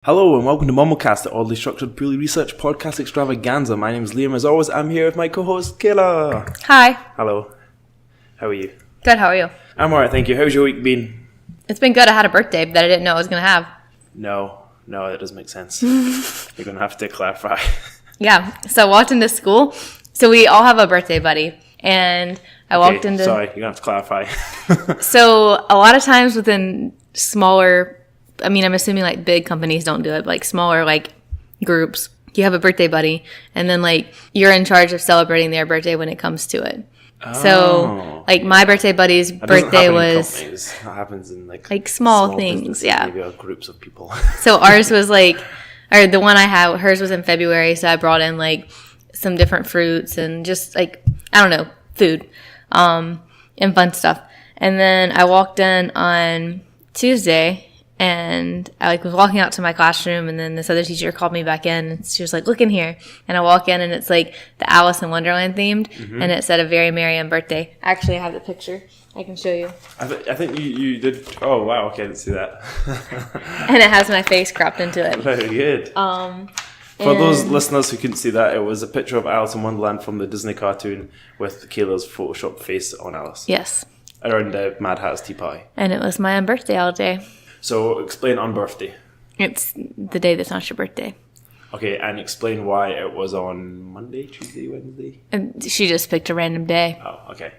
Hello and welcome to MumbleCast, the oddly structured, poorly researched podcast extravaganza. My name is Liam. As always, I'm here with my co-host, Kayla. Hi. Hello. How are you? Good, how are you? I'm alright, thank you. How's your week been? It's been good. I had a birthday that I didn't know I was going to have. No, that doesn't make sense. You're going to have to clarify. Yeah, so I walked into school. So we all have a birthday buddy. And I walked into... Sorry, you're going to have to clarify. So a lot of times within smaller... I'm assuming like big companies don't do it, but like smaller like groups, you have a birthday buddy, and then like you're in charge of celebrating their birthday when it comes to it. Oh, so like my birthday buddy's birthday was... That happens in like small things, yeah. Maybe groups of people. So ours was the one I had, hers was in February, so I brought in like some different fruits and just like, I don't know, food, and fun stuff. And then I walked in on Tuesday, and I was walking out to my classroom, and then this other teacher called me back in, and she was like, look in here. And I walk in, and it's like the Alice in Wonderland themed, and it said a very Merry birthday. Actually, I have the picture. I can show you. I think you did. Oh, wow. Okay, I didn't see that. And it has my face cropped into it. Very good. For those listeners who couldn't see that, it was a picture of Alice in Wonderland from the Disney cartoon with Kayla's Photoshop face on Alice. Yes. Around the Mad Hatter's tea party. And it was my own birthday all day. So explain on birthday. It's the day that's not your birthday. Okay, and explain why it was on Monday, Tuesday, Wednesday? And she just picked a random day. Oh, okay.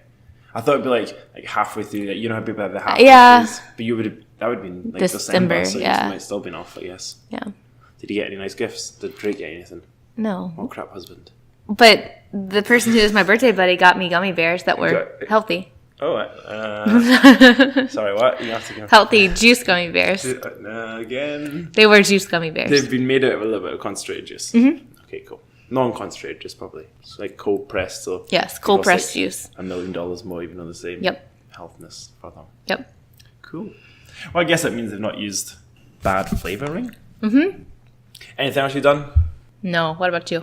I thought it'd be like halfway through. You know how people have the half days? But that would be like December, so yeah. You might still been off, I guess. Yeah. Did you get any nice gifts? Did Drake get anything? No. Oh, crap husband. But the person who was my birthday buddy got me gummy bears that were healthy. Oh, sorry, what? You have to go. Healthy juice gummy bears. Again? They were juice gummy bears. They've been made out of a little bit of concentrated juice. Mm-hmm. Okay, cool. Non-concentrated juice, probably. It's like cold pressed. So yes, cold pressed juice. $1 million more, even though the same healthiness for them. Yep. Cool. Well, I guess that means they've not used bad flavouring. Mm-hmm. Anything else you've done? No. What about you?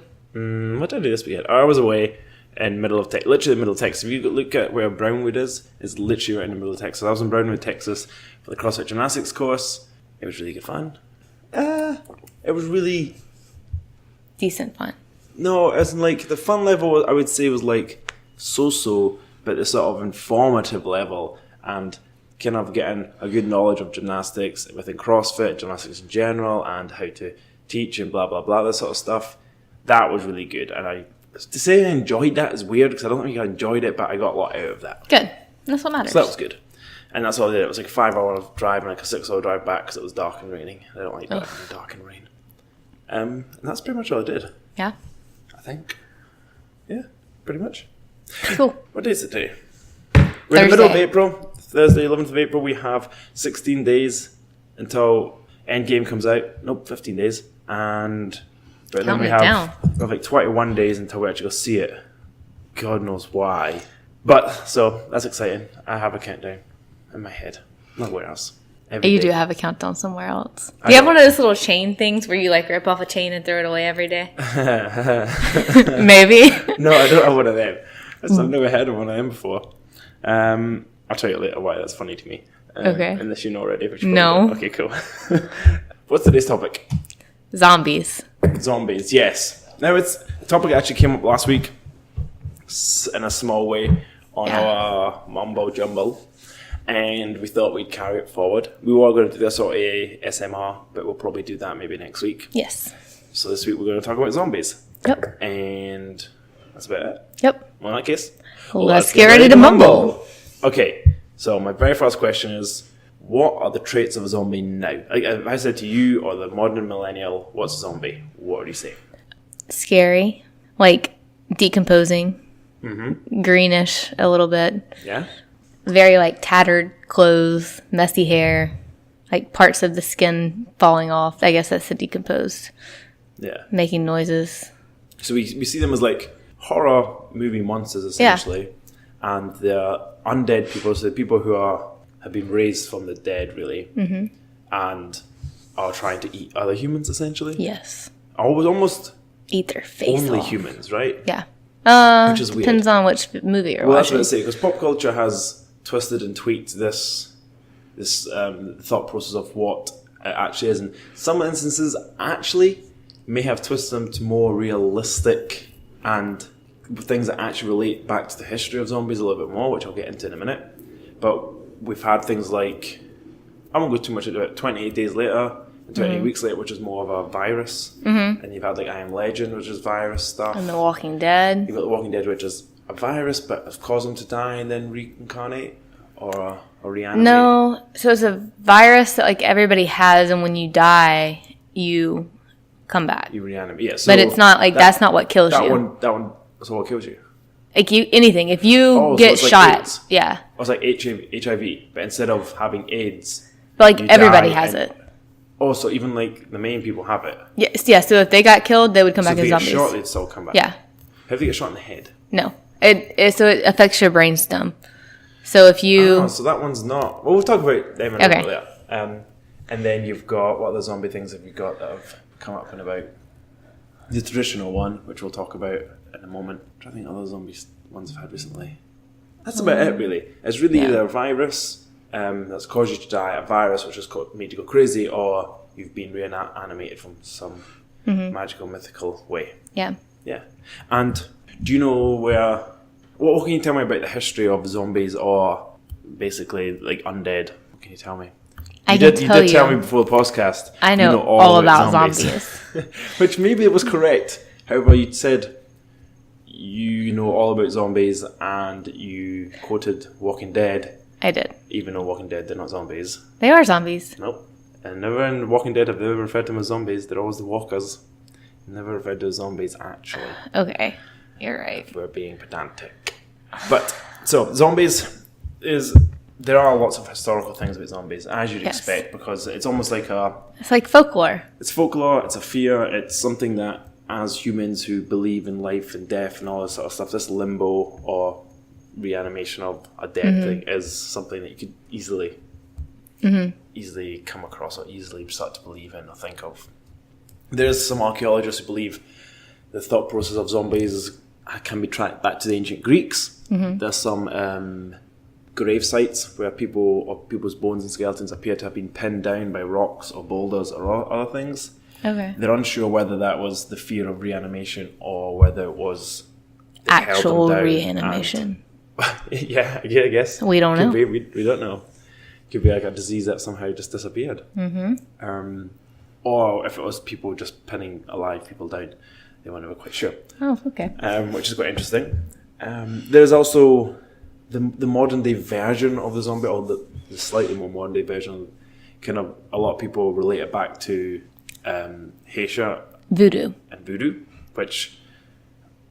What did I do this weekend? I was away in literally the middle of Texas. If you look at where Brownwood is, it's literally right in the middle of Texas. I was in Brownwood, Texas for the CrossFit gymnastics course. It was really good fun. It was really... decent fun. No, as in like the fun level, I would say was like so-so, but the sort of informative level and kind of getting a good knowledge of gymnastics within CrossFit, gymnastics in general, and how to teach and blah, blah, blah, that sort of stuff. That was really good. And to say I enjoyed that is weird because I don't think I enjoyed it, but I got a lot out of that. Good. That's what matters. So that was good. And that's all I did. It was like a 5-hour drive and like a 6-hour drive back because it was dark and raining. I don't like driving in dark and rain. And that's pretty much all I did. Yeah. I think. Yeah, pretty much. Cool. What day is it today? We're in the middle of April. Thursday, 11th of April. We have 16 days until Endgame comes out. Nope, 15 days. But then we have like 21 days until we actually go see it. God knows why. But, so, that's exciting. I have a countdown in my head. Nowhere else. You do have a countdown somewhere else. Do you have one of those little chain things where you like rip off a chain and throw it away every day? Maybe. No, I don't have one of them. I've never heard of one of them before. I'll tell you later why that's funny to me. Okay. Unless you know already. No. Okay, cool. What's today's topic? Zombies. Zombies, yes. Now, the topic actually came up last week in a small way on our Mumble Jumble, and we thought we'd carry it forward. We were going to do this sort of ASMR, but we'll probably do that maybe next week. Yes. So this week we're going to talk about zombies. Yep. And that's about it. Yep. Well, in that case, let's get ready to mumble. Okay, so my very first question is, what are the traits of a zombie now? Like, if I said to you or the modern millennial, what's a zombie? What would you say? Scary. Like, decomposing. Mm-hmm. Greenish a little bit. Yeah? Very, like, tattered clothes, messy hair, like, parts of the skin falling off. I guess that's the decomposed. Yeah. Making noises. So we see them as, like, horror movie monsters, essentially. Yeah. And they're undead people, so the people who have been raised from the dead, really, and are trying to eat other humans, essentially. Yes. Almost eat their face only off. Humans, right? Yeah. Which is depends weird. on which movie you're watching. Well, that's what I say, because pop culture has twisted and tweaked this thought process of what it actually is. And some instances actually may have twisted them to more realistic and things that actually relate back to the history of zombies a little bit more, which I'll get into in a minute. But we've had things like, I won't go too much into it, 28 Days Later and 28 Weeks Later, which is more of a virus. And you've had like I Am Legend, which is virus stuff. And The Walking Dead. You've got The Walking Dead, which is a virus, but has caused them to die and then reincarnate or reanimate. No, so it's a virus that like everybody has, and when you die, you come back. You reanimate, yeah. So but it's not like that's not what kills you. That one. So what kills you? Like anything. If you get so it's shot, like AIDS. yeah. It's like HIV, but instead of having AIDS, But like everybody die has it. Oh, so even like the main people have it. Yes, yeah. So if they got killed, they would come So back if as they get zombies. shot, they'd still come back. Yeah. If they get shot in the head. No. So it affects your brainstem. So if you So that one's not. Well, we'll talk about them in a Okay. little later. And then you've got, what other zombie things have you got that have come up and about? The traditional one, which we'll talk about in a moment. I'm trying to think of other zombie ones I've had recently. That's about it, really. It's really either a virus that's caused you to die, a virus which has made you go crazy, or you've been reanimated from some magical, mythical way. yeah. Yeah. And do you know what can you tell me about the history of zombies or basically like undead? What can you tell me? You did tell me before the podcast. I know all about zombies. Which maybe it was correct. However, you said you know all about zombies and you quoted Walking Dead. I did. Even though Walking Dead, they're not zombies. They are zombies. Nope. And never in Walking Dead have they ever referred to them as zombies. They're always the walkers. Never referred to as zombies, actually. Okay. You're right. If we're being pedantic. But, so, zombies there are lots of historical things about zombies, as you'd expect, because it's almost like it's like folklore. It's folklore, it's a fear, it's something that, as humans who believe in life and death and all this sort of stuff, this limbo or reanimation of a dead thing is something that you could easily come across or easily start to believe in or think of. There's some archaeologists who believe the thought process of zombies can be tracked back to the ancient Greeks. There's some grave sites where people's bones and skeletons appear to have been pinned down by rocks or boulders or other things. Okay. They're unsure whether that was the fear of reanimation or whether it was actual reanimation. Yeah, I guess. We don't know. We don't know. Could be like a disease that somehow just disappeared. Or if it was people just pinning alive people down. They weren't ever quite sure. Oh, okay. Which is quite interesting. There's also the modern day version of the zombie, or the slightly more modern day version. Kind of a lot of people relate it back to Haitian Voodoo, which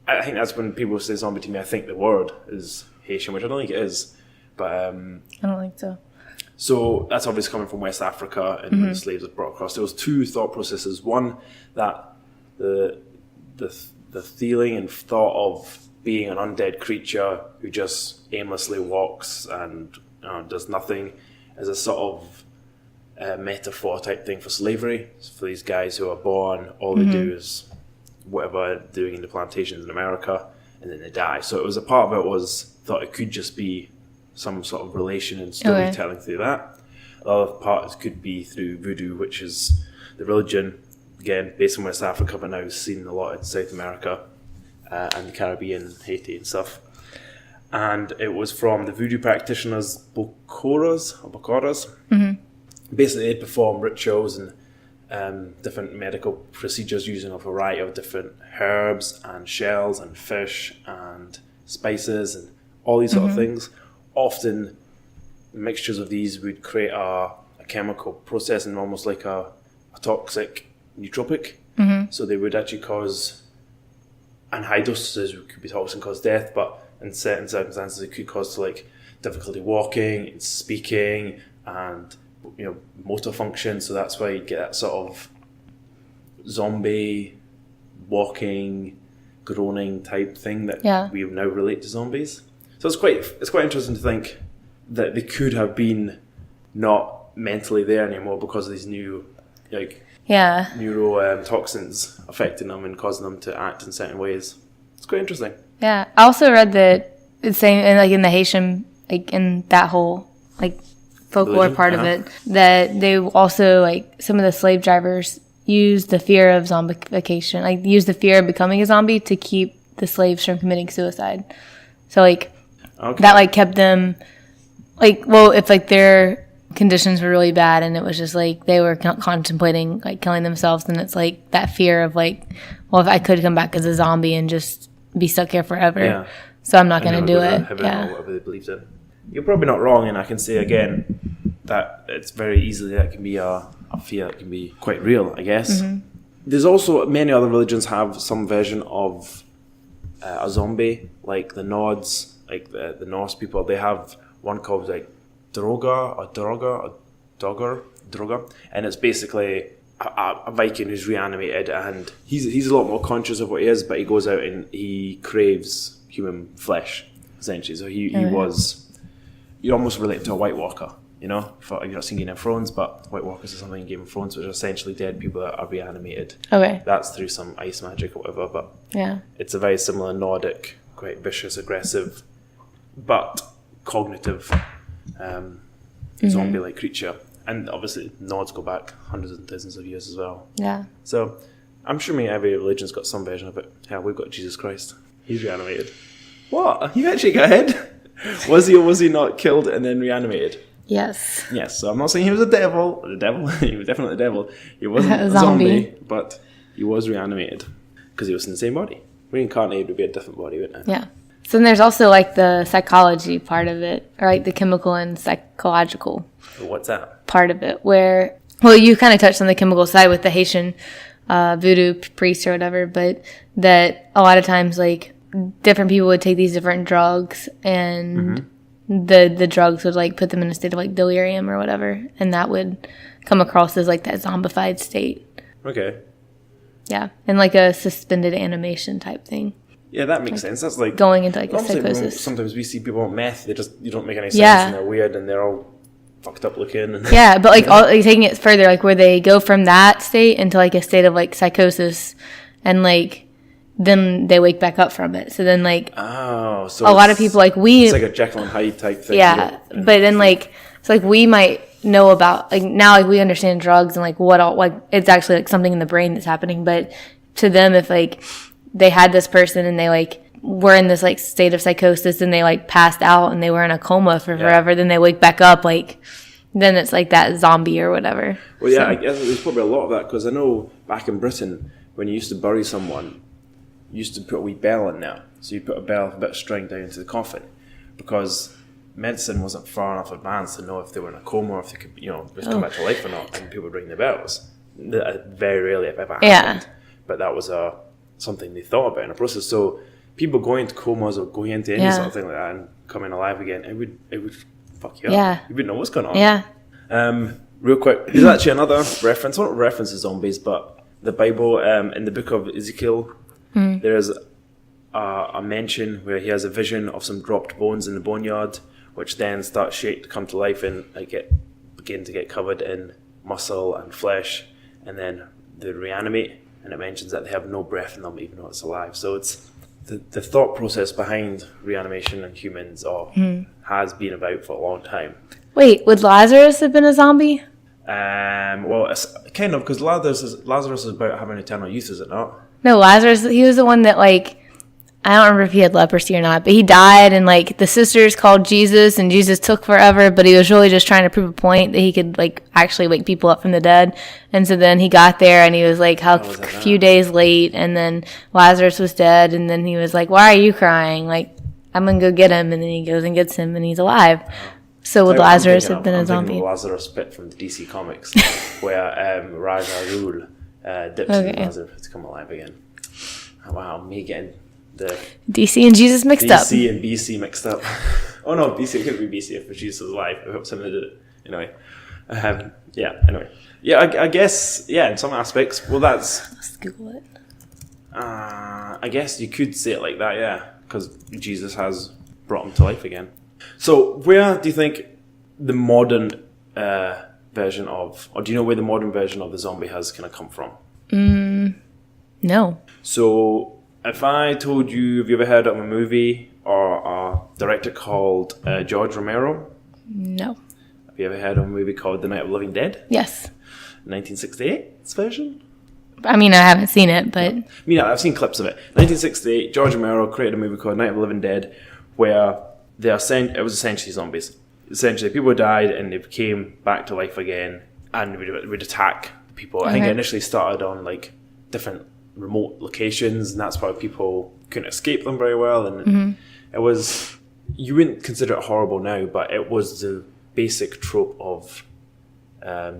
I think that's when people say zombie to me. I think the word is Haitian, which I don't think it is, but I don't think so. So that's obviously coming from West Africa, and when the slaves were brought across. There was two thought processes. One, that the feeling and thought of being an undead creature who just aimlessly walks and does nothing is a sort of metaphor type thing for slavery. So for these guys who are born, all they do is whatever they're doing in the plantations in America, and then they die. So it was a part of it was thought it could just be some sort of relation and storytelling through that. The other part could be through voodoo, which is the religion, again, based in West Africa, but now seen a lot in South America and the Caribbean, Haiti and stuff. And it was from the voodoo practitioners, Bocoras. Basically, they'd perform rituals and different medical procedures using a variety of different herbs and shells and fish and spices and all these sort of things. Often, mixtures of these would create a chemical process and almost like a toxic nootropic. So they would actually cause, and high dosages could be toxic and cause death, but in certain circumstances it could cause like difficulty walking and speaking and motor function. So that's why you get that sort of zombie walking, groaning type thing that we now relate to zombies. So it's quite interesting to think that they could have been not mentally there anymore because of these new neurotoxins affecting them and causing them to act in certain ways. It's quite interesting. Yeah, I also read that it's saying in the Haitian, in that whole folklore part of it, that they also, like, some of the slave drivers use the fear of zombification, like, use the fear of becoming a zombie to keep the slaves from committing suicide. So, like, that, like, kept them, like, well, if, like, their conditions were really bad and it was just, like, they were contemplating, like, killing themselves, then it's, like, that fear of, like, well, if I could come back as a zombie and just be stuck here forever. Yeah. So I'm not going to do it. Yeah. Whatever they believed in. You're probably not wrong, and I can say again that it's very easily that can be a fear that can be quite real, I guess. Mm-hmm. There's also many other religions have some version of a zombie, like the Nords, like the Norse people. They have one called like Droga, and it's basically a Viking who's reanimated, and he's a lot more conscious of what he is, but he goes out and he craves human flesh, essentially. So he was. You almost relate to a White Walker, you know? You've not seen Game of Thrones, but White Walkers is something in Game of Thrones, which are essentially dead people that are reanimated. Okay. That's through some ice magic or whatever, but it's a very similar Nordic, quite vicious, aggressive, but cognitive zombie-like creature. And obviously, Nords go back hundreds and thousands of years as well. Yeah. So I'm sure every religion's got some version of it. Yeah, we've got Jesus Christ. He's reanimated. What? You actually go ahead? Was he or was he not killed and then reanimated? Yes. Yes, so I'm not saying he was a devil. The devil, he was definitely a devil. He wasn't a zombie, but he was reanimated because he was in the same body. Reincarnated would be a different body, wouldn't it? Yeah. So then there's also like the psychology part of it, or like the chemical and psychological. What's that? Part of it, where, well, you kind of touched on the chemical side with the Haitian voodoo priest or whatever, but that a lot of times, like, different people would take these different drugs, and the drugs would like put them in a state of like delirium or whatever, and that would come across as like that zombified state. Okay. Yeah, and like a suspended animation type thing. Yeah, that makes sense. That's like going into like a psychosis. Like sometimes we see people on meth; you don't make any sense, and they're weird, and they're all fucked up looking. And yeah, but like taking it further, like where they go from that state into like a state of like psychosis, and like. Then they wake back up from it. So then, like, so a lot of people, like, it's like a Jekyll and Hyde type thing. Yeah, but then, like, it's like we might know about, like, now, like, we understand drugs and, like, what all, like, it's actually, like, something in the brain that's happening. But to them, if, like, they had this person and they, like, were in this, like, state of psychosis and they, like, passed out and they were in a coma for forever, then they wake back up, like, then it's, like, that zombie or whatever. Well, yeah, I guess there's probably a lot of that because I know back in Britain, when you used to bury someone, you used to put a wee bell in there. So you put a bell, a bit of string down into the coffin because medicine wasn't far enough advanced to know if they were in a coma or if they could, just come back to life or not. And people would ring the bells. Very rarely have ever happened. But that was something they thought about in a process. So people going into comas or going into any sort of thing like that and coming alive again, it would fuck you up. Yeah. You wouldn't know what's going on. Yeah. Real quick, there's actually another reference. Not references zombies, but the Bible in the book of Ezekiel. There's a mention where he has a vision of some dropped bones in the boneyard, which then start to come to life and begin to get covered in muscle and flesh, and then they reanimate. And it mentions that they have no breath in them, even though it's alive. So it's the thought process behind reanimation in humans has been about for a long time. Wait, would Lazarus have been a zombie? Well, it's kind of, because Lazarus is about having eternal youth, is it not? No, Lazarus, he was the one that, like, I don't remember if he had leprosy or not, but he died, and, like, the sisters called Jesus, and Jesus took forever, but he was really just trying to prove a point that he could, like, actually wake people up from the dead. And so then he got there, and he was, like, a few days late, and then Lazarus was dead, and then he was like, why are you crying? Like, I'm going to go get him, and then he goes and gets him, and he's alive. So would Lazarus have been a zombie? I'm thinking of Lazarus Pit from the DC Comics, where Ra's al Ghul dips in Lazarus to come alive again. Wow, me getting the DC and Jesus mixed up. DC and BC mixed up. Oh no, BC, it couldn't be BC if Jesus was alive. I hope somebody did it. Anyway. Anyway. Yeah, I guess, in some aspects, well, that's... Let's Google it. I guess you could say it like that, yeah, because Jesus has brought him to life again. So, where do you think the modern version of, or do you know where the modern version of the zombie has kind of come from? No. So, if I told you, have you ever heard of a movie or a director called George Romero? No. Have you ever heard of a movie called The Night of the Living Dead? Yes. 1968's version? I mean, I haven't seen it, but... I mean, I've seen clips of it. 1968, George Romero created a movie called Night of the Living Dead, where it was essentially zombies. Essentially, people died and they came back to life again, and we'd attack people. I think it initially started on like different remote locations, and that's why people couldn't escape them very well. And it was, you wouldn't consider it horrible now, but it was the basic trope of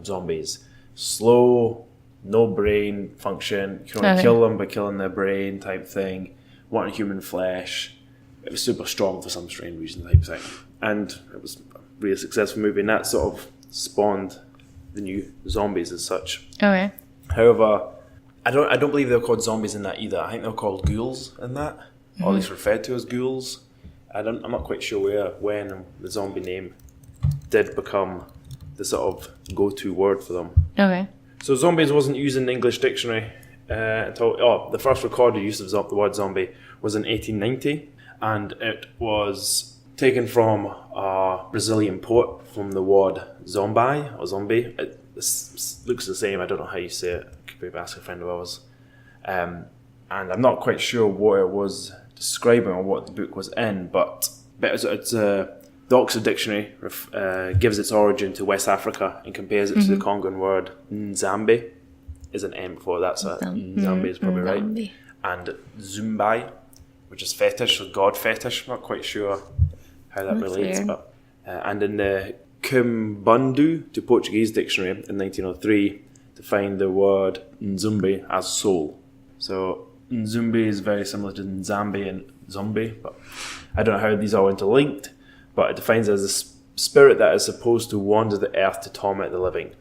zombies. Slow, no brain function, you can only kill them by killing their brain type thing, wanting human flesh. It was super strong for some strange reason type thing. And it was a really successful movie, and that sort of spawned the new zombies as such. Okay. However, I don't believe they were called zombies in that either. I think they were called ghouls in that, or at least referred to as ghouls. I'm not quite sure when the zombie name did become the sort of go-to word for them. Okay. So zombies wasn't used in the English dictionary until the first recorded use of the word zombie was in 1890, and it was taken from a Brazilian poet from the word zombie or zombie. It looks the same. I don't know how you say it. I could maybe ask a friend of ours. And I'm not quite sure what it was describing or what the book was in, but it's the Oxford Dictionary gives its origin to West Africa and compares it to the Congan word Nzambi. Is an M before that, so Nzambi is probably right. And Zumbai, which is fetish, or god fetish. I'm not quite sure how that relates, weird. but and in the Kimbundu to Portuguese dictionary in 1903 defined the word Nzumbi as soul. So Nzumbi is very similar to Nzambi and zombie, but I don't know how these are interlinked, but it defines it as a spirit that is supposed to wander the earth to torment the living.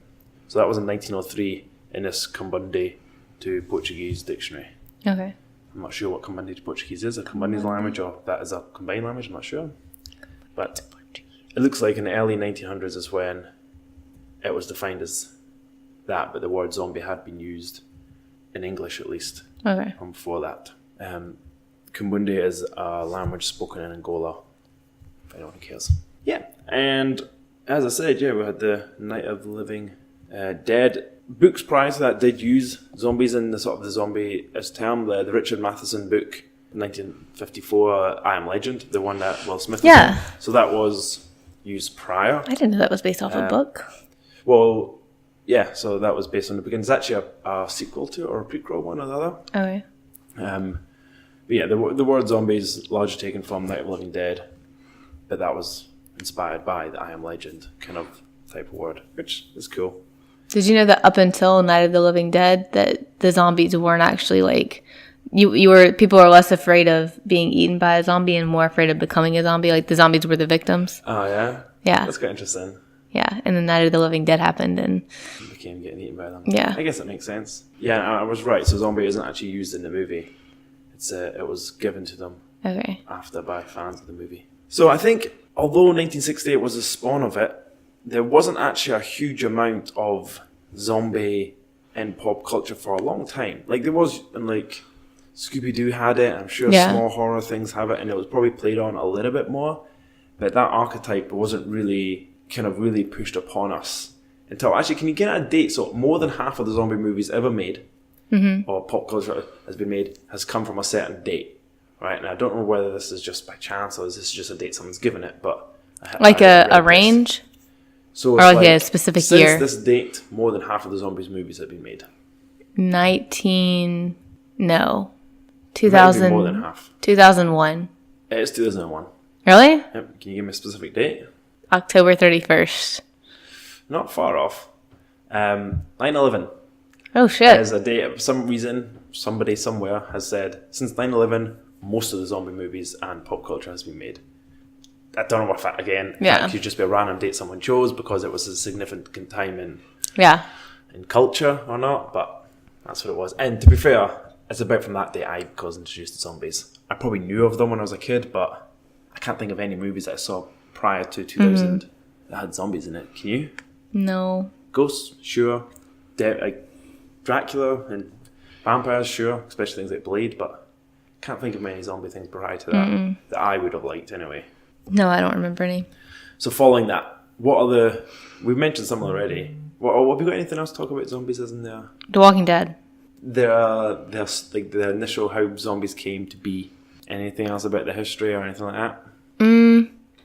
So that was in 1903 in this Kimbundu to Portuguese dictionary. Okay. I'm not sure what Kimbundu to Portuguese is, a Kimbundu's language, or that is a combined language, I'm not sure. But it looks like in the early 1900s is when it was defined as that, but the word zombie had been used in English at least from before that. Kimbundu is a language spoken in Angola, if anyone cares. Yeah, and as I said, we had the Night of the Living Dead. Books prior to that did use zombies in the sort of the zombie as term. The Richard Matheson book, 1954, I Am Legend, the one that Will Smith was in. So that was used prior. I didn't know that was based off a book. Well, yeah, so that was based on the book. And it's actually a sequel to it, or a prequel, one or the other. Okay. But yeah, the word zombies largely taken from Night of the Living Dead, but that was inspired by the I Am Legend kind of type of word, which is cool. Did you know that up until Night of the Living Dead, that the zombies weren't actually like people were less afraid of being eaten by a zombie and more afraid of becoming a zombie? Like the zombies were the victims. Oh yeah, yeah, that's quite interesting. Yeah, and then Night of the Living Dead happened, and you became getting eaten by them. Yeah, I guess that makes sense. Yeah, I was right. So zombie isn't actually used in the movie. It was given to them after by fans of the movie. So I think although 1968 was the spawn of it, there wasn't actually a huge amount of zombie in pop culture for a long time. Like there was, and like Scooby-Doo had it, and I'm sure small horror things have it, and it was probably played on a little bit more, but that archetype wasn't really pushed upon us until, actually, can you get a date? So more than half of the zombie movies ever made, or pop culture has been made, has come from a certain date, right? And I don't know whether this is just by chance or is this just a date someone's given it, but like a range. So or like a specific year. Since this date, more than half of the zombies movies have been made. 2000. More than half. 2001. It is 2001. Really? Yep. Can you give me a specific date? October 31st. Not far off. 9/11. Oh shit! As a date, for some reason, somebody somewhere has said since 9/11, most of the zombie movies and pop culture has been made. I don't know what fact again. That could just be a random date someone chose because it was a significant time in culture or not, but that's what it was. And to be fair, it's about from that day I was introduced to zombies. I probably knew of them when I was a kid, but I can't think of any movies that I saw prior to 2000 that had zombies in it. Can you? No. Ghosts, sure. Like Dracula and vampires, sure. Especially things like Blade, but I can't think of many zombie things prior to that that I would have liked anyway. No, I don't remember any. So following that, what are the... We've mentioned some already. Have you got anything else to talk about zombies as in there? The Walking Dead. There's like the initial how zombies came to be. Anything else about the history or anything like that?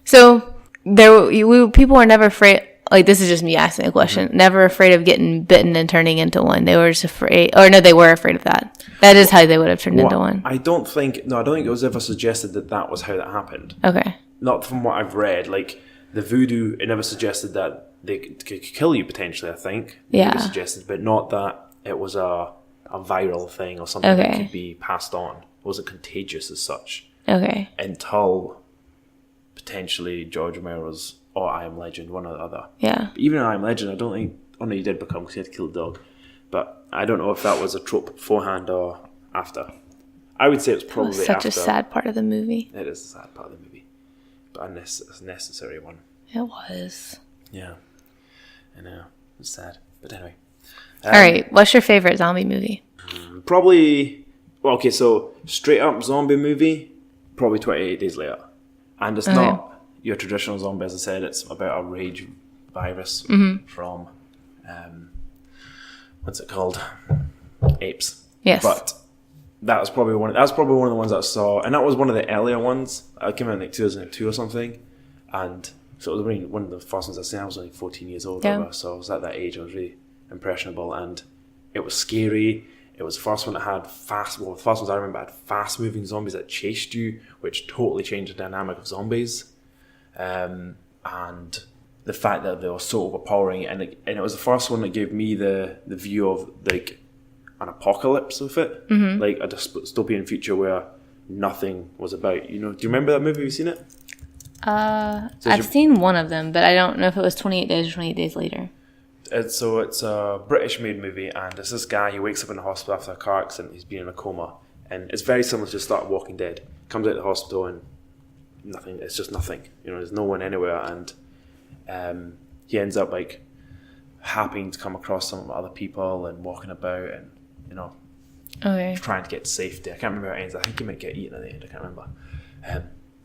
So people were never afraid. Like, this is just me asking a question. Never afraid of getting bitten and turning into one. They were just afraid, or no, they were afraid of that. That is how they would have turned into one. I don't think it was ever suggested that was how that happened. Okay. Not from what I've read. Like the voodoo, it never suggested that they could kill you potentially. I think. Yeah. It suggested, but not that it was a viral thing or something that could be passed on. It wasn't contagious as such. Okay. Until potentially George Romero's or I Am Legend, one or the other. Yeah. But even in I Am Legend, I don't think... Oh no, he did become because he had to kill the dog. But I don't know if that was a trope beforehand or after. I would say it's probably after. Such a sad part of the movie. It is a sad part of the movie. But a necessary one. It was. Yeah. I know. It's sad. But anyway. All right. What's your favorite zombie movie? Probably... Well, okay, so straight up zombie movie, probably 28 Days Later. And it's not your traditional zombie, as I said. It's about a rage virus from... what's it called? Apes. Yes. But that was probably one of the ones that I saw, and that was one of the earlier ones. I came out in like 2002 or something, and so it was really one of the first ones I seen. I was only 14 years old, so I was at that age. I was really impressionable, and it was scary. It was the first one that had the first ones I remember had fast moving zombies that chased you, which totally changed the dynamic of zombies, and the fact that they were so overpowering, and it was the first one that gave me the view of like an apocalypse with it, like a dystopian future where nothing was about. Do you remember that movie? Have you seen it? I've seen one of them, but I don't know if it was 28 Days or 28 Days Later. It's a British-made movie, and it's this guy who wakes up in the hospital after a car accident. He's been in a coma, and it's very similar to the start of Walking Dead. Comes out of the hospital and nothing. It's just nothing. There's no one anywhere, and he ends up like happening to come across some other people and walking about, and trying to get to safety. I can't remember how it ends. I think he might get eaten at the end. I can't remember.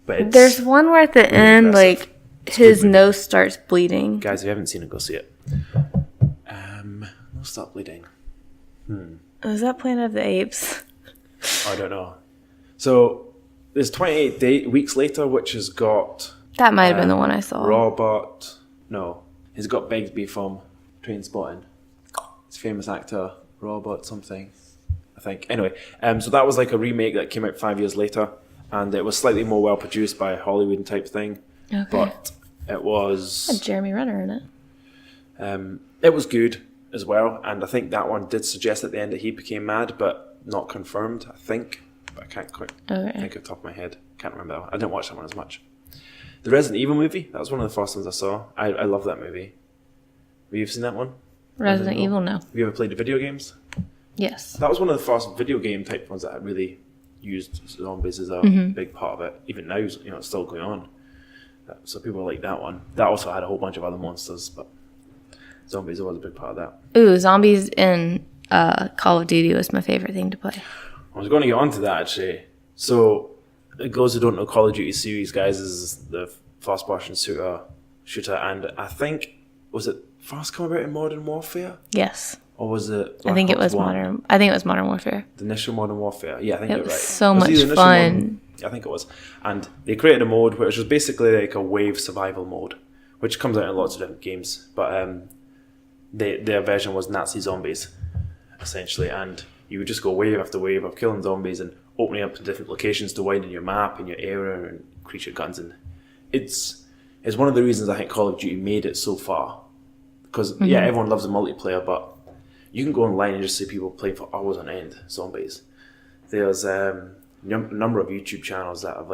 But there's one where at the end, like his nose starts bleeding. Guys, if you haven't seen it, go see it. Stop bleeding. Was that Planet of the Apes? I don't know. So there's 28 weeks later, which has got... That might have been the one I saw. Robert... No. He's got Begsby from Trainspotting. He's a famous actor. Robert something, I think. Anyway, so that was like a remake that came out 5 years later, and it was slightly more well produced by a Hollywood type thing. Okay. But it was... Had Jeremy Renner in it. It was good as well, and I think that one did suggest at the end that he became mad, but not confirmed, I think. But I can't quite think off the top of my head. Can't remember that one. I didn't watch that one as much. The Resident Evil movie, that was one of the first ones I saw. I love that movie. Have you seen that one? Resident Evil, no. Have you ever played the video games? Yes. That was one of the first video game type ones that had really used zombies as a big part of it. Even now, it's still going on. So people like that one. That also had a whole bunch of other monsters, but zombies was a big part of that. Ooh, zombies in Call of Duty was my favorite thing to play. I was going to get onto that, actually. So, those who don't know, Call of Duty series, guys, is the first-person shooter, and I think, was it first come about in Modern Warfare? Yes. Or was it I think it was Modern Warfare. The initial Modern Warfare. Yeah, I think you're right. It was so much fun. I think it was. And they created a mode which was basically like a wave survival mode, which comes out in lots of different games. But their version was Nazi zombies, essentially. And you would just go wave after wave of killing zombies and opening up to different locations to widen your map and your area and increase your guns. And it's one of the reasons I think Call of Duty made it so far. Because, yeah, everyone loves the multiplayer, but you can go online and just see people playing for hours on end, zombies. There's a number of YouTube channels that have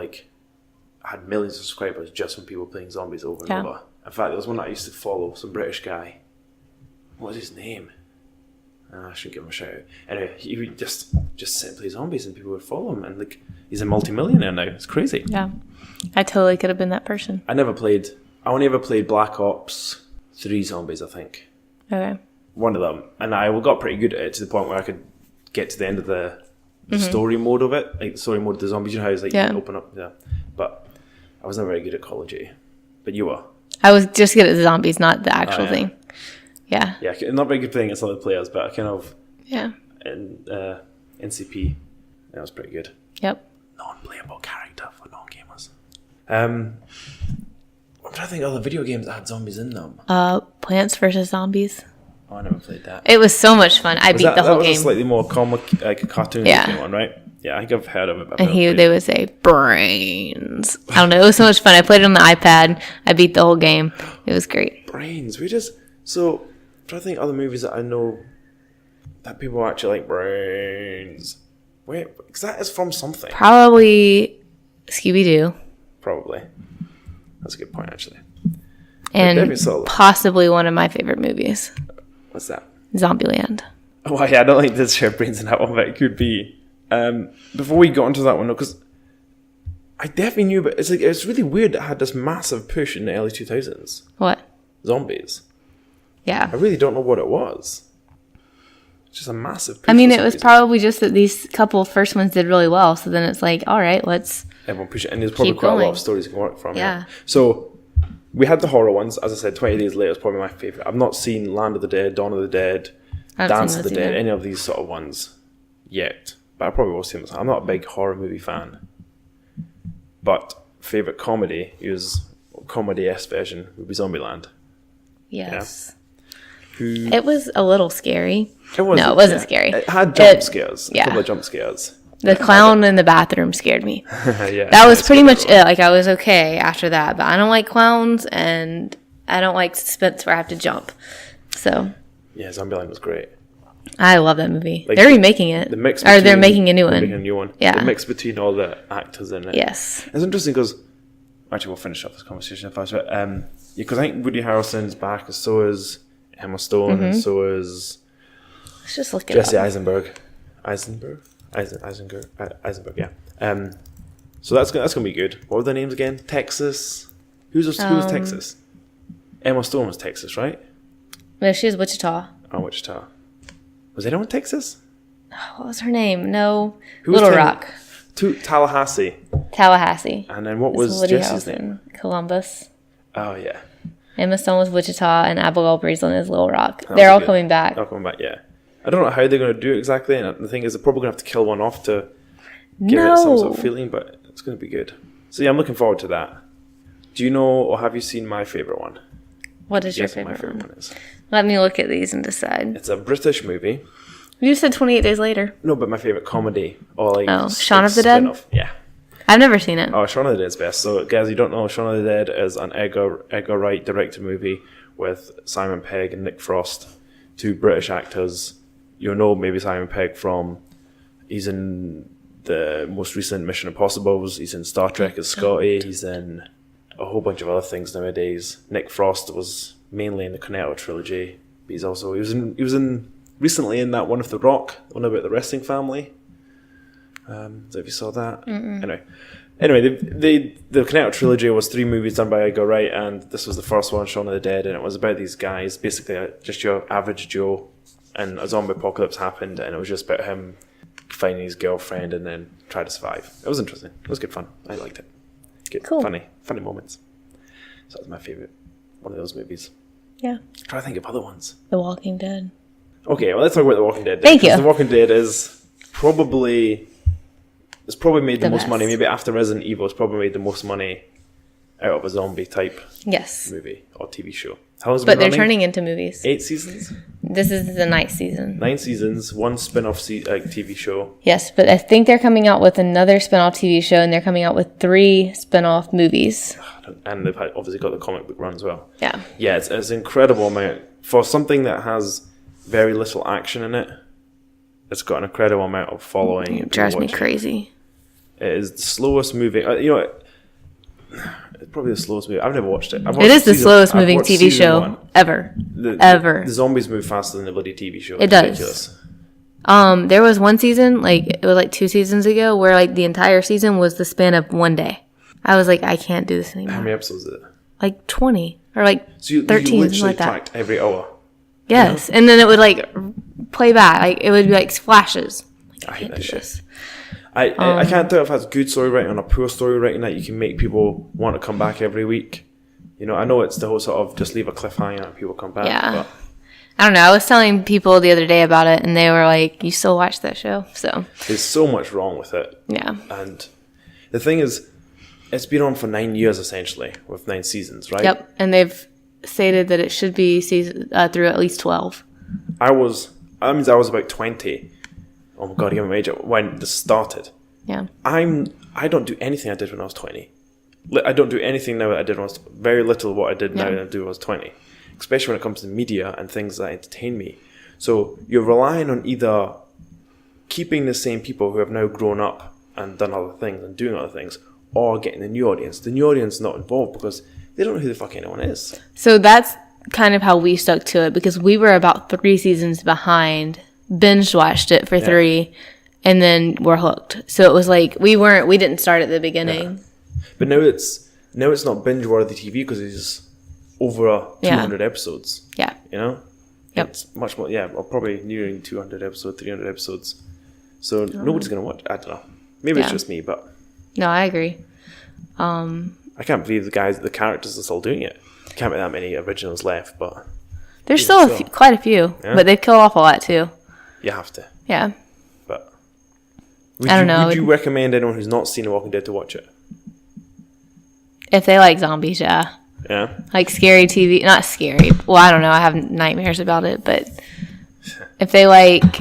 had millions of subscribers just from people playing zombies over and over. In fact, there was one that I used to follow, some British guy. What was his name? I shouldn't give him a shout out. Anyway, he would just sit and play zombies and people would follow him, and he's a multi-millionaire now. It's crazy. Yeah. I totally could have been that person. I only ever played Black Ops 3 zombies, I think. Okay. One of them. And I got pretty good at it to the point where I could get to the end of the story mode of it. Like the story mode of the zombies, you know how it's you can open up. Yeah. But I was never very good at Call of Duty. But you were. I was just good at the zombies, not the actual thing. Yeah. Yeah, not very good playing against other players, but I kind of... Yeah. In NCP, that was pretty good. Yep. Non-playable character for non-gamers. I'm trying to think of other video games that had zombies in them. Plants vs. Zombies. Oh, I never played that. It was so much fun. I beat the whole game. That was a slightly more comic, like a cartoon looking one, right? Yeah, I think I've heard of it. But and they would say, brains. I don't know. It was so much fun. I played it on the iPad. I beat the whole game. It was great. Brains. So, I'm trying to think of other movies that I know that people actually like. Brains. Wait, because that is from something. Probably Scooby-Doo. Probably. That's a good point, actually. And possibly one of my favorite movies. What's that? Zombieland. Oh, yeah, I don't think there's share brains in that one, but it could be. Before we got into that one, because I definitely knew, but it's really weird that it had this massive push in the early 2000s. What? Zombies. Yeah. I really don't know what it was. It's just a massive push. I mean, it was probably just that these couple first ones did really well, so then it's like, all right, let's everyone push it, and there's probably quite a lot of stories you can work from. Yeah. So we had the horror ones. As I said, 20 Days Later is probably my favorite. I've not seen Land of the Dead, Dawn of the Dead, Dance of the Dead, any of these sort of ones yet. But I probably will see them. I'm not a big horror movie fan. But favorite comedy comedy-esque version would be Zombieland. Yes. Yeah. It was a little scary. It wasn't scary. It had jump scares. Yeah. A couple of jump scares. The clown in the bathroom scared me. Yeah, that was pretty much it. Like, I was okay after that. But I don't like clowns, and I don't like suspense where I have to jump. So. Yeah, Zombieland was great. I love that movie. Like, they're remaking it. They're making a new one. Making a new one. Yeah. The mix between all the actors in it. Yes. It's interesting because... Actually, we'll finish off this conversation if I was right. Because I think Woody Harrelson's back, and so is Emma Stone, and so is... Let's just look at Jesse Eisenberg, yeah. So that's gonna be good. What were their names again? Texas. Who was Texas? Emma Stone was Texas, right? No, she was Wichita. Oh, Wichita. Was anyone Texas? What was her name? No. Little Rock. Tallahassee. And then what was Jesse's name? Columbus. Oh yeah. Emma Stone was Wichita, and Abigail Breslin is Little Rock. They're all coming back. They're coming back, yeah. I don't know how they're going to do it exactly, and the thing is, they're probably going to have to kill one off to give it some sort of feeling, but it's going to be good. So yeah, I'm looking forward to that. Do you know, or have you seen my favourite one? What is your favorite one? What my favorite one is? Let me look at these and decide. It's a British movie. You said 28 Days Later. No, but my favourite comedy. Or Shaun of the Dead? Yeah. I've never seen it. Oh, Shaun of the Dead's best. So, guys, you don't know, Shaun of the Dead is an Edgar Wright directed movie with Simon Pegg and Nick Frost, two British actors. You'll know maybe Simon Pegg from... He's in the most recent Mission Impossibles. He's in Star Trek as Scotty. He's in a whole bunch of other things nowadays. Nick Frost was mainly in the Cornetto trilogy. But he was in recently in that one with The Rock, the one about the wrestling family. So if you saw that. Anyway, the Cornetto trilogy was 3 movies done by Edgar Wright, and this was the first one, Shaun of the Dead, and it was about these guys, basically just your average Joe, and a zombie apocalypse happened, and it was just about him finding his girlfriend and then try to survive. It was interesting. It was good fun. I liked it. Good, cool. Funny moments. So that was my favourite one of those movies. Yeah. Try to think of other ones. The Walking Dead. Okay, well, let's talk about The Walking Dead. Thank you. The Walking Dead is probably... It's probably made the most money. Maybe after Resident Evil, it's probably made the most money out of a zombie type movie or TV show. How long has it been running? They're turning into movies. 8 seasons? This is the 9th season. 9 seasons, 1 spin-off TV show. Yes, but I think they're coming out with another spin-off TV show, and they're coming out with 3 spin-off movies. And they've obviously got the comic book run as well. Yeah. Yeah, it's an incredible amount. For something that has very little action in it, it's got an incredible amount of following. It drives me crazy. It is the slowest moving... it's probably the slowest movie. I've never watched it. It is the slowest moving TV show ever. The zombies move faster than the bloody TV show. It does. Ridiculous. There was one season, it was 2 seasons ago, where the entire season was the span of 1 day. I was like, I can't do this anymore. How many episodes is it? 20 or 13, you something like that. Tracked every hour. Yes, and then it would play back. It would be flashes. I hate that shit. I can't tell if that's good story writing or poor story writing that you can make people want to come back every week. You know, I know it's the whole sort of just leave a cliffhanger and people come back. Yeah. But I don't know. I was telling people the other day about it, and they were like, "You still watch that show?" So there's so much wrong with it. yeah. And the thing is, it's been on for 9 years essentially, with 9 seasons, right? Yep. And they've stated that it should be through at least 12. I was about 20. Oh my god, I gave my age up when this started. Yeah. I don't do anything I did when I was 20. I don't do anything now that I did when I was very little of what I did now than I do when I was 20. Especially when it comes to media and things that entertain me. So you're relying on either keeping the same people who have now grown up and done other things and doing other things, or getting the new audience. The new audience is not involved because they don't know who the fuck anyone is. So that's kind of how we stuck to it, because we were about 3 seasons behind, binge watched it for 3, and then we're hooked. So it was like we didn't start at the beginning. Yeah. But now it's not binge worthy TV because it's over 200 episodes. Yeah. You know? Yep. It's much more, or probably nearing 200 episodes, 300 episodes. So nobody's going to watch. I don't know. Maybe it's just me, but no, I agree. I can't believe the characters are still doing it. Can't be that many originals left, but there's still quite a few, but they've killed off a lot too. You have to. Yeah. But I don't know. Would you recommend anyone who's not seen The Walking Dead to watch it? If they like zombies, yeah. Yeah. Like scary TV, not scary. Well, I don't know. I have nightmares about it, but if they like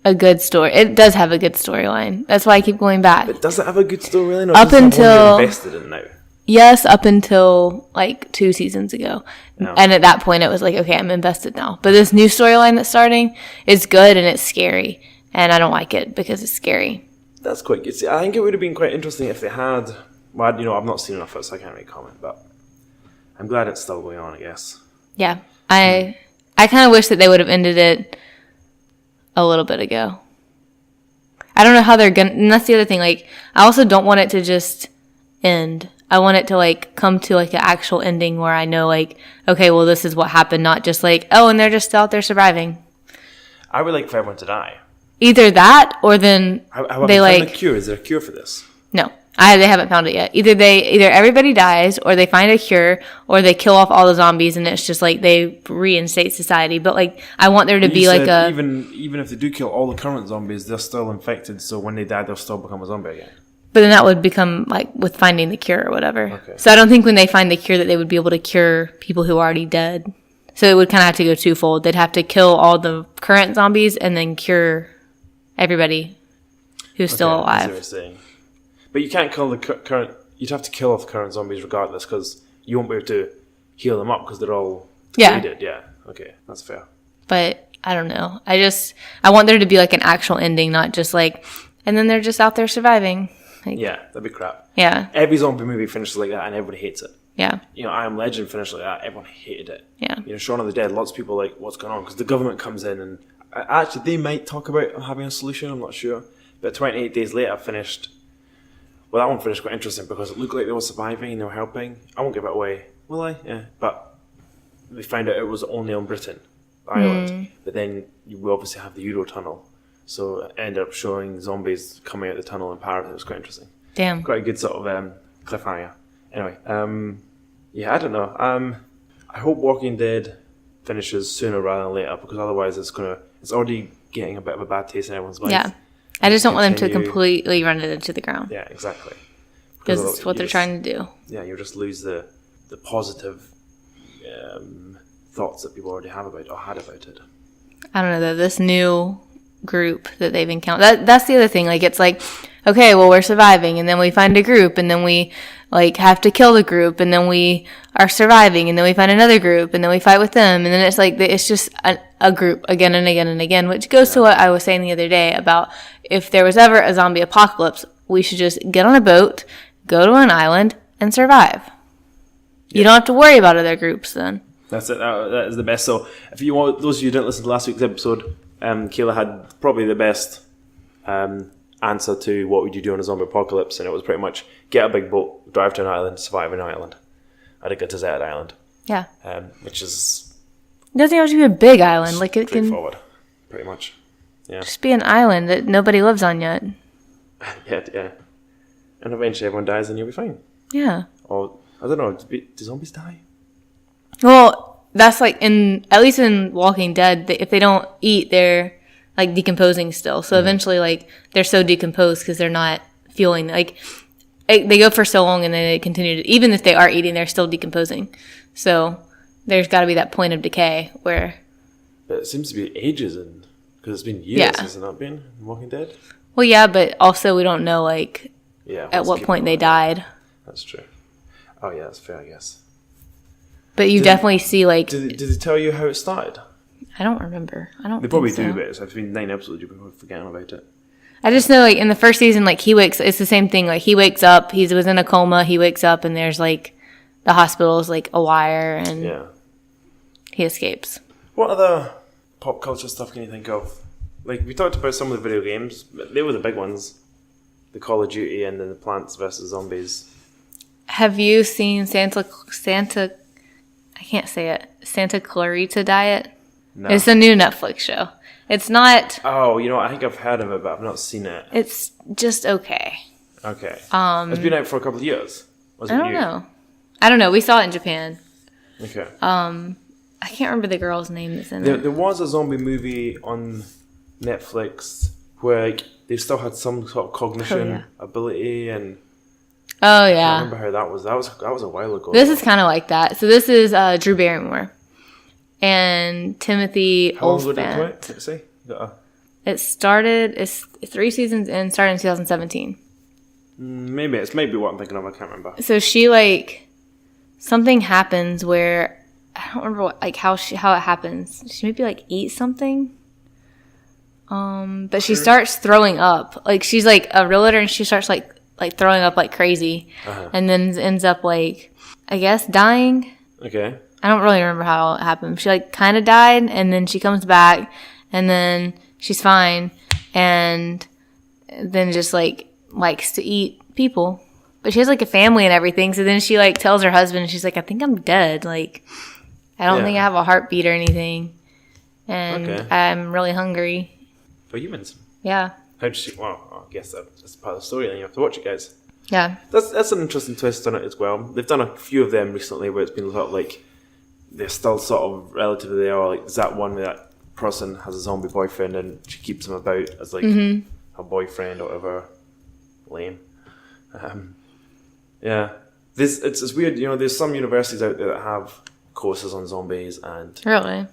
a good story, it does have a good storyline. That's why I keep going back. But does it have a good storyline? Up until you're invested in now? Yes, up until like 2 seasons ago. No. And at that point, it was like, okay, I'm invested now. But this new storyline that's starting is good and it's scary. And I don't like it because it's scary. That's quite good. See, I think it would have been quite interesting if they had... Well, I've not seen enough of it, so I can't really comment. But I'm glad it's still going on, I guess. Yeah. I kind of wish that they would have ended it a little bit ago. I don't know how they're gonna... And that's the other thing. Like, I also don't want it to just end. I want it to, like, come to, like, an actual ending where I know, like, okay, well, this is what happened, not just, like, oh, and they're just out there surviving. I would like for everyone to die. Either that, or then they, like... Found a cure. Is there a cure for this? No. They haven't found it yet. Either everybody dies, or they find a cure, or they kill off all the zombies, and it's just, like, they reinstate society. But, like, I want there to be, like, a... Even if they do kill all the current zombies, they're still infected, so when they die, they'll still become a zombie again. But then that would become, like, with finding the cure or whatever. Okay. So I don't think when they find the cure that they would be able to cure people who are already dead. So it would kind of have to go twofold. They'd have to kill all the current zombies and then cure everybody who's still alive. I see what you're saying. But you can't kill the current... You'd have to kill off the current zombies regardless, because you won't be able to heal them up because they're all depleted. Yeah. Okay, that's fair. But I don't know. I want there to be, like, an actual ending, not just, like... And then they're just out there surviving. Like, yeah, that'd be crap. Yeah. Every zombie movie finishes like that and everybody hates it. Yeah. I Am Legend finished like that. Everyone hated it. Yeah. Shaun of the Dead, lots of people like, what's going on? Because the government comes in and... Actually, they might talk about having a solution, I'm not sure. But 28 days later finished... Well, that one finished quite interesting because it looked like they were surviving and they were helping. I won't give it away, will I? Yeah. But they found out it was only on Britain, the island. But then we obviously have the Eurotunnel. So it ended up showing zombies coming out the tunnel in Paris. It was quite interesting. Damn. Quite a good sort of cliffhanger. Anyway, I don't know. I hope Walking Dead finishes sooner rather than later, because otherwise it's already getting a bit of a bad taste in everyone's mouth. Yeah. I just don't want them to completely run it into the ground. Yeah, exactly. Because it's what they're trying to do. Yeah, you'll just lose the positive thoughts that people already have about it or had about it. I don't know, though. This new group that they've encountered, that's the other thing. Like, it's like, okay, well, we're surviving, and then we find a group, and then we, like, have to kill the group, and then we are surviving, and then we find another group, and then we fight with them, and then it's like, it's just a group again and again and again, which goes to what I was saying the other day about if there was ever a zombie apocalypse, we should just get on a boat, go to an island, and survive. You don't have to worry about other groups then. That's it. That is the best. So if you want, those of you who didn't listen to last week's episode, Kayla had probably the best answer to what would you do in a zombie apocalypse, and it was pretty much get a big boat, drive to an island, survive an island. I'd a deserted island. Yeah. Which is... It doesn't have to be a big island. Like, it can... Straightforward, pretty much. Yeah. Just be an island that nobody lives on yet. Yeah. And eventually everyone dies and you'll be fine. Yeah. Or I don't know. Do zombies die? Well, that's like at least in Walking Dead, if they don't eat, they're like decomposing still. So eventually, like they're so decomposed because they're not fueling. Like they go for so long and then they continue to, even if they are eating, they're still decomposing. So there's got to be that point of decay where. But it seems to be ages, because it's been years, hasn't it been, in Walking Dead? Well, yeah, but also we don't know like at what point they died. That's true. Oh yeah, that's fair, I guess. But you definitely see like. Did they tell you how it started? I don't remember. They probably do, but it's been 9 episodes. You'll be forgetting about it. I just know, like, in the first season, like, it's the same thing. Like, he wakes up, he was in a coma, he wakes up, and there's, like, the hospital is, like, a wire, and he escapes. What other pop culture stuff can you think of? Like, we talked about some of the video games, but they were the big ones. The Call of Duty and then the Plants vs. Zombies. Have you seen Santa, I can't say it, Santa Clarita Diet? No. It's a new Netflix show. It's not... Oh, you know what? I think I've heard of it, but I've not seen it. It's just okay. Okay. It's been out for a couple of years. I don't know. We saw it in Japan. Okay. I can't remember the girl's name that's in it. There was a zombie movie on Netflix where like, they still had some sort of cognition ability and... Oh, yeah. I remember how that was. That was a while ago. This is kind of like that. So this is Drew Barrymore. And Timothy How long ago did Olyphant. it say? It's 3 seasons in, started in 2017. Maybe it's what I'm thinking of. I can't remember. So she like something happens where I don't remember how it happens. She maybe like eats something. But she starts throwing up. Like she's like a realtor and she starts like throwing up like crazy, and then ends up like I guess dying. Okay. I don't really remember how it happened. She like kind of died, and then she comes back, and then she's fine, and then just like likes to eat people. But she has like a family and everything. So then she like tells her husband, and she's like, "I think I'm dead. Like, I don't think I have a heartbeat or anything, and I'm really hungry." For humans. Yeah. How'd you see? Well, I guess that's part of the story. Then you have to watch it, guys. Yeah. That's an interesting twist on it as well. They've done a few of them recently where it's been sort of like. They're still sort of relatively there. Like, is that one where that person has a zombie boyfriend and she keeps him about as like her boyfriend or whatever? Lame. Yeah. It's weird, you know, there's some universities out there that have courses on zombies and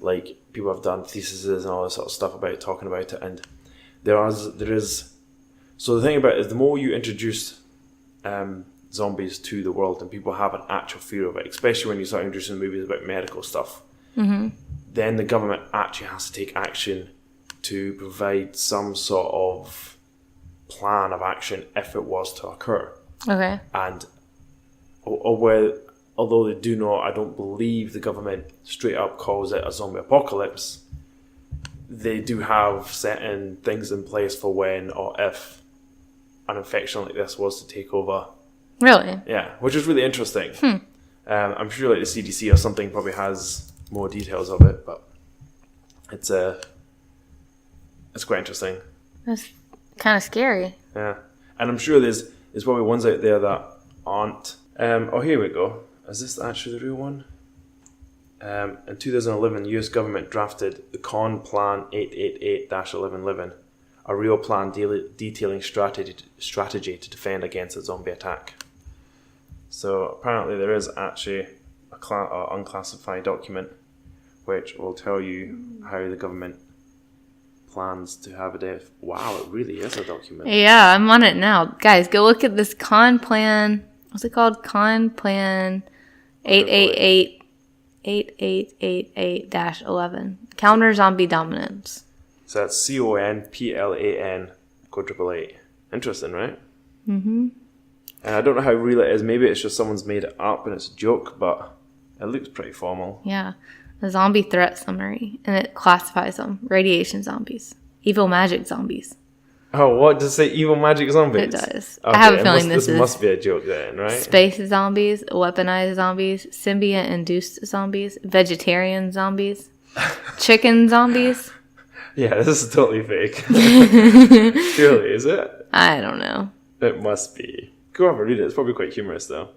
like people have done theses and all this sort of stuff about talking about it, and there is so the thing about it is the more you introduce zombies to the world and people have an actual fear of it, especially when you start introducing movies about medical stuff, then the government actually has to take action to provide some sort of plan of action if it was to occur. Okay. And although they do not, I don't believe the government straight up calls it a zombie apocalypse, they do have certain things in place for when or if an infection like this was to take over. Really? Yeah, which is really interesting. I'm sure like the CDC or something probably has more details of it, but it's quite interesting. That's kind of scary. Yeah, and I'm sure there's probably ones out there that aren't. Oh, here we go. Is this actually the real one? In 2011, the US government drafted the Con Plan 888-1111, a real plan detailing strategy to defend against a zombie attack. So apparently there is actually an unclassified document which will tell you how the government plans to have a day. Wow, it really is a document. Yeah, I'm on it now. Guys, go look at this Con Plan. What's it called? Con Plan 8888-11. Counter zombie dominance. So that's CONPLAN *888. Interesting, right? Mm-hmm. And I don't know how real it is. Maybe it's just someone's made it up and it's a joke, but it looks pretty formal. Yeah. A zombie threat summary. And it classifies them. Radiation zombies. Evil magic zombies. Oh, what does it say? Evil magic zombies? It does. Okay, I have a feeling this must be a joke then, right? Space zombies, weaponized zombies, symbiont-induced zombies, vegetarian zombies, chicken zombies. Yeah, this is totally fake. Surely, is it? I don't know. It must be. Go have a read it. It's probably quite humorous, though.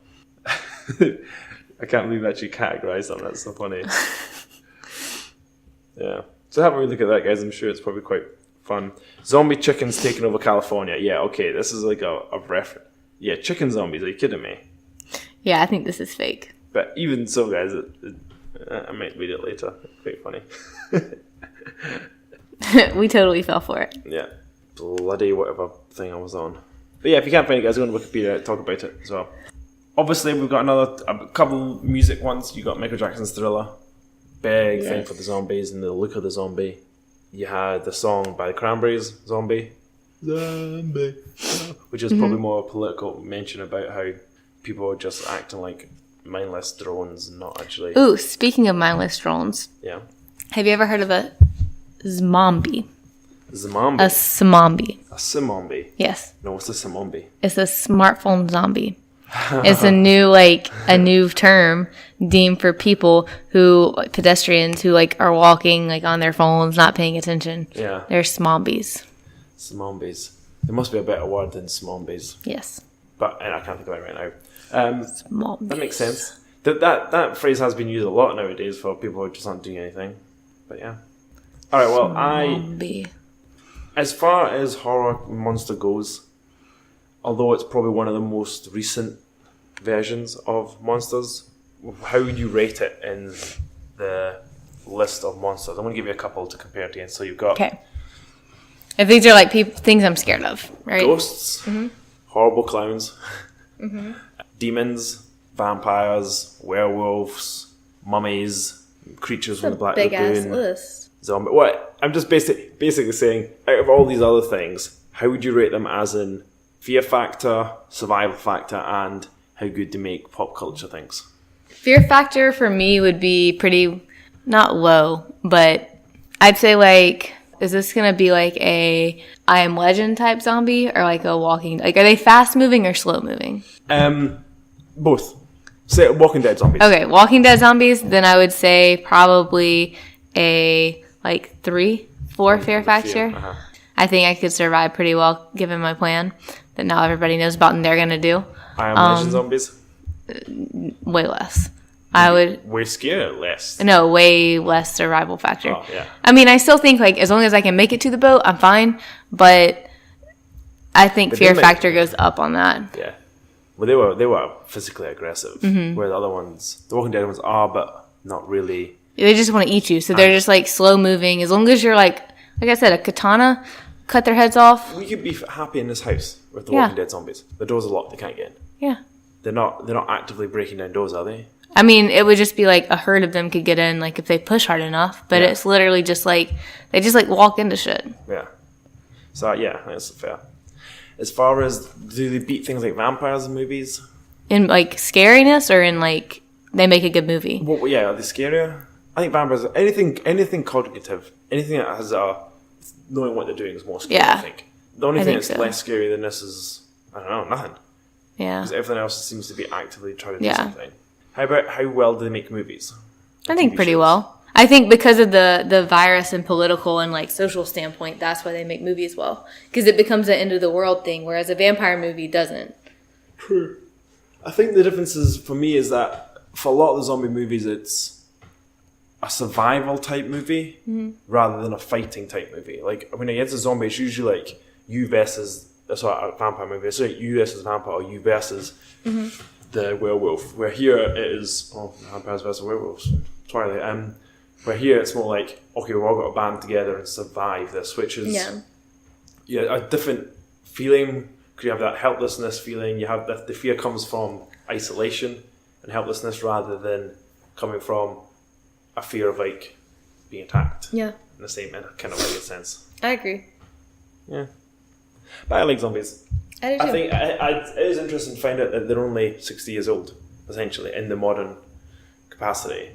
I can't believe I actually categorized them. That's so funny. Yeah. So have a look at that, guys. I'm sure it's probably quite fun. Zombie chickens taking over California. Yeah, okay. This is like a reference. Yeah, chicken zombies. Are you kidding me? Yeah, I think this is fake. But even so, guys, I might read it later. It's quite funny. We totally fell for it. Yeah. Bloody whatever thing I was on. But yeah, if you can't find it, guys, go on Wikipedia, talk about it as well. Obviously, we've got a couple music ones. You got Michael Jackson's Thriller. Big thing for the zombies and the look of the zombie. You had the song by the Cranberries, Zombie. Zombie. Which is probably more a political mention about how people are just acting like mindless drones and not actually... Ooh, speaking of mindless drones. Yeah. Have you ever heard of a zombie? Zombie? A zombie. A zombie? Yes. No, what's a zombie? It's a smartphone zombie. It's a new term deemed for people pedestrians who like are walking like on their phones, not paying attention. Yeah. They're smombies. Smombies. There must be a better word than smombies. Yes. But I can't think of it right now. Smombies. That makes sense. That phrase has been used a lot nowadays for people who just aren't doing anything. But yeah. All right. Well, Zombie. As far as horror monster goes, although it's probably one of the most recent versions of monsters, how would you rate it in the list of monsters? I'm going to give you a couple to compare to. So you've got if these are like things I'm scared of, right? Ghosts, horrible clowns, demons, vampires, werewolves, mummies, creatures from the Black big ass Lagoon, list. zombie. What? I'm just basically saying, out of all these other things, how would you rate them as in fear factor, survival factor, and how good they make pop culture things? Fear factor for me would be pretty, not low, but I'd say like, is this going to be like a I Am Legend type zombie or like a walking, like are they fast moving or slow moving? Both. Say Walking Dead zombies. Okay, Walking Dead zombies, then I would say probably a like 3-4 fear factor. I think I could survive pretty well given my plan that now everybody knows about and they're going to do. I Am Legend zombies? Way less. I would... Way scarier? Less? No, way less survival factor. Oh, yeah. I mean, I still think, like, as long as I can make it to the boat, I'm fine. But I think fear factor goes up on that. Yeah. Well, they were physically aggressive. Where the other ones, the Walking Dead ones are, but not really. They just want to eat you. So they're just, like, slow moving. As long as you're, like I said, a katana, cut their heads off. We could be happy in this house with the Walking Dead zombies. The doors are locked. They can't get in. Yeah. They're not actively breaking down doors, are they? I mean, it would just be like a herd of them could get in, like if they push hard enough. But it's literally just like they just like walk into shit. Yeah. So yeah, that's fair. As far as do they beat things like vampires in movies? In like scariness, or in like they make a good movie? Well, yeah, are they scarier? I think vampires. Anything cognitive, anything that has knowing what they're doing is more scary. Yeah. I think the only thing that's less scary than this is I don't know, nothing. Yeah. Because everything else seems to be actively trying to do something. How about how well do they make movies? I think pretty well. I think because of the virus and political and like social standpoint, that's why they make movies well. Because it becomes an end of the world thing, whereas a vampire movie doesn't. True. I think the difference is for me is that for a lot of the zombie movies, it's a survival type movie rather than a fighting type movie. Like when against a zombie, it's usually like you versus a vampire movie. It's like you versus vampire or you versus the werewolf. Where here it is vampires versus werewolves. Twilight. Where here it's more like okay, we've all got to band together and survive this, which is a different feeling. Because you have that helplessness feeling. You have the fear comes from isolation and helplessness rather than coming from a fear of like being attacked. Yeah. In the same kind of way sense. I agree. Yeah. But I like zombies. I do too. I think it is interesting to find out that they're only 60 years old, essentially, in the modern capacity.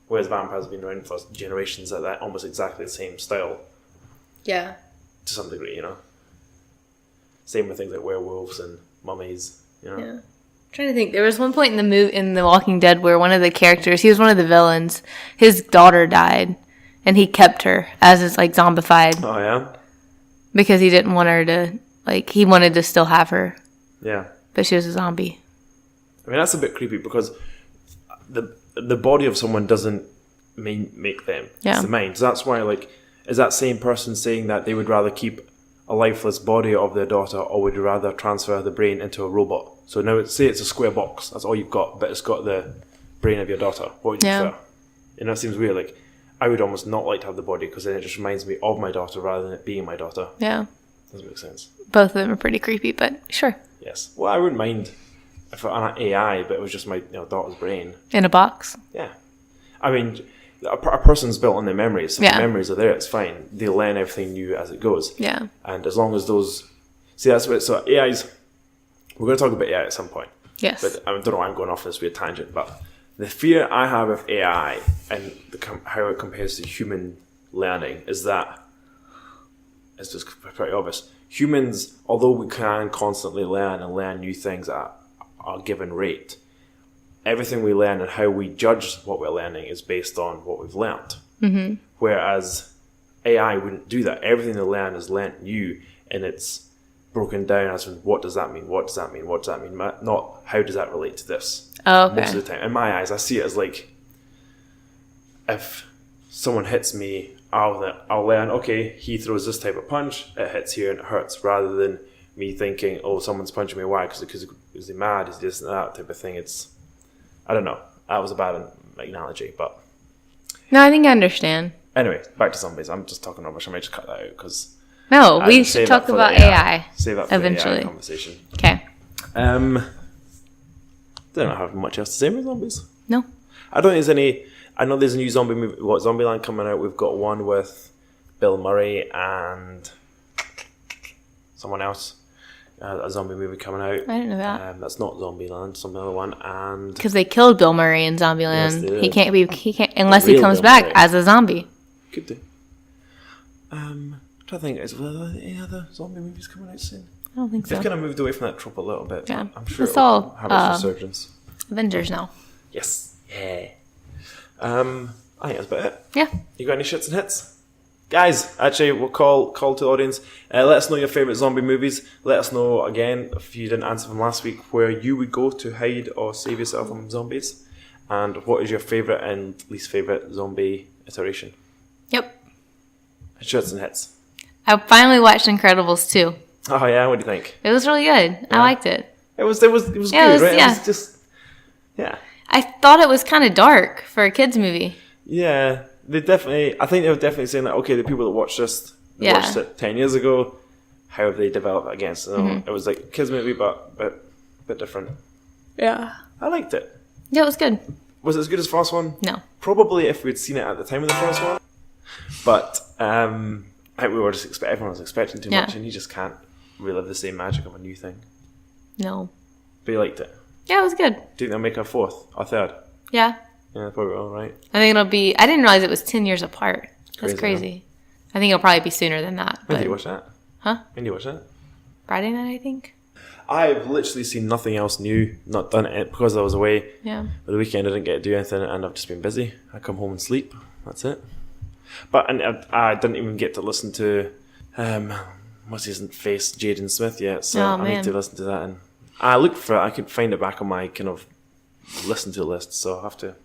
Whereas vampires have been around for generations at that almost exactly the same style. Yeah. To some degree, you know. Same with things like werewolves and mummies, you know. Yeah. I'm trying to think. There was one point in The Walking Dead where one of the characters, he was one of the villains, his daughter died, and he kept her as his like zombified. Oh yeah. Because he didn't want her to he wanted to still have her. Yeah. But she was a zombie. I mean, that's a bit creepy because the body of someone doesn't make them. Yeah. It's the mind. So that's why, like, is that same person saying that they would rather keep a lifeless body of their daughter, or would you rather transfer the brain into a robot? So now, say it's a square box. That's all you've got, but it's got the brain of your daughter. What would you prefer? You know, it seems weird. Like, I would almost not like to have the body because then it just reminds me of my daughter rather than it being my daughter. Yeah. Doesn't make sense. Both of them are pretty creepy, but sure. Yes. Well, I wouldn't mind if an AI, but it was just my daughter's brain. In a box? Yeah. I mean, a person's built on their memories. So if the memories are there, it's fine. They learn everything new as it goes. Yeah. And as long as those... See, that's what... So AI's... We're going to talk about AI at some point. Yes. But I don't know why I'm going off this weird tangent, but the fear I have of AI and how it compares to human learning is that it's just pretty obvious. Humans, although we can constantly learn and learn new things at a given rate, everything we learn and how we judge what we're learning is based on what we've learned. Mm-hmm. Whereas AI wouldn't do that. Everything they learn is learnt new, and it's broken down as what does that mean, what does that mean, what does that mean, not how does that relate to this. Oh, okay. Most of the time. In my eyes, I see it as like, if someone hits me, I'll learn, okay, he throws this type of punch, it hits here and it hurts, rather than me thinking, oh, someone's punching me, why? Because is he mad, is this and that type of thing. It's, I don't know. That was a bad analogy, but... No, I think I understand. Anyway, back to zombies. I'm just talking rubbish. I might just cut that out because... No, we should talk about AI. Save that for eventually. the AI conversation. Okay. Don't have much else to say about zombies. No. I don't think there's any... I know there's a new zombie movie. We've got Zombieland coming out. We've got one with Bill Murray and someone else. A zombie movie coming out. I didn't know that. That's not Zombieland. Some other one. And because they killed Bill Murray in Zombieland. Yes, he can't unless he comes Bill back Murray. as a zombie. Could do. I'm trying to think. Is there any other zombie movies coming out soon? I don't think so. They've kind of moved away from that trope a little bit. Yeah. I'm sure It's it'll all, have its resurgence. Avengers now. Yes. Yeah. I think that's about it. Yeah. You got any shits and hits? Guys, actually, we'll call to the audience. Let us know your favourite zombie movies. Let us know, again, if you didn't answer from last week, where you would go to hide or save yourself from zombies. And what is your favourite and least favourite zombie iteration? Yep. Shits and hits. I finally watched Incredibles 2. Oh, yeah? What do you think? It was really good. Yeah. I liked it. It was good, right? Yeah. It was just... Yeah. I thought it was kind of dark for a kids' movie. Yeah. I think they were definitely saying that, okay, the people that watched this, watched it 10 years ago, how have they developed it against? It was like a kids movie, but a bit different. Yeah. I liked it. Yeah, it was good. Was it as good as the first one? No. Probably if we'd seen it at the time of the first one. But I think we were just everyone was expecting too much, and you just can't relive the same magic of a new thing. No. But you liked it? Yeah, it was good. Do you think they'll make a fourth or third? Yeah. Yeah, probably will, right? I think it'll be... I didn't realize it was 10 years apart. That's crazy. Huh? I think it'll probably be sooner than that. When did you watch that? Huh? When did you watch that? Friday night, I think. I've literally seen nothing else new. Not done it because I was away. Yeah. For the weekend, I didn't get to do anything, and I've just been busy. I come home and sleep. That's it. But I didn't even get to listen to what's his face, Jaden Smith yet. So I need to listen to that. And I looked for it. I couldn't find it back on my kind of listen to list. So I'll have to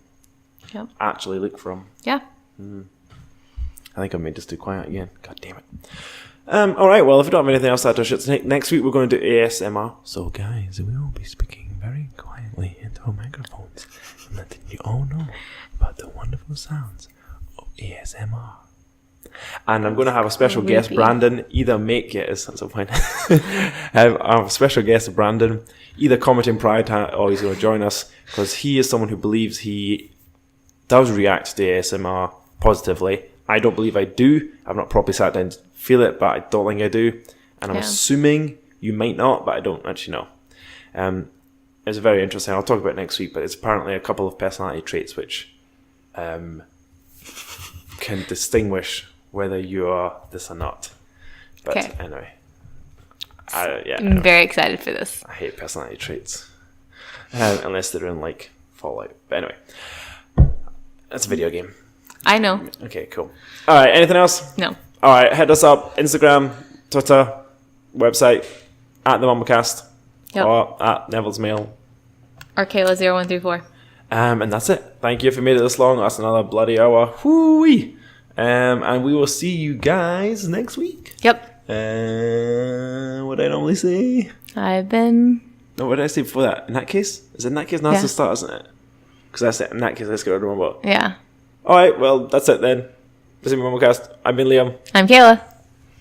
actually look for him. Yeah. I think I may just do quiet again. God damn it. All right, well, if we don't have anything else to add to our shit, next week we're going to do ASMR. So, guys, we will be speaking very quietly into our microphones and letting you all know about the wonderful sounds of ASMR. And I'm going to have a special guest, Brandon, either make it, that's a point. I have a special guest, Brandon, either commenting prior to or he's going to join us, because he is someone who believes he does react to ASMR positively. I don't believe I do. I've not properly sat down to feel it, but I don't think I do. And I'm assuming you might not, but I don't actually know. It's very interesting. I'll talk about it next week, but it's apparently a couple of personality traits which can distinguish whether you are this or not. But anyway. I'm very excited for this. I hate personality traits. Unless they're in, like, Fallout. But anyway. That's a video game. I know. Okay, cool. All right, anything else? No. All right, hit us up. Instagram, Twitter, website, at the MumbleCast. Yep. Or at Neville's Mail. Or Kayla0134. And that's it. Thank you if you made it this long. That's another bloody hour. Whoo-wee. And we will see you guys next week. Yep. What did I normally say? No, what did I say before that? In that case? Is it in that case? No, that's the start, isn't it? Because I said in that case, let's go to Mumble. Yeah. Alright, well, that's it then. This is MumbleCast. I've been Liam. I'm Kayla.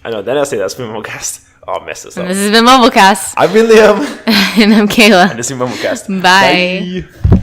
I know, then I say that's been MumbleCast. Oh, I messed this up. And this has been MumbleCast. I've been Liam. And I'm Kayla. And this is MumbleCast. Bye. Bye.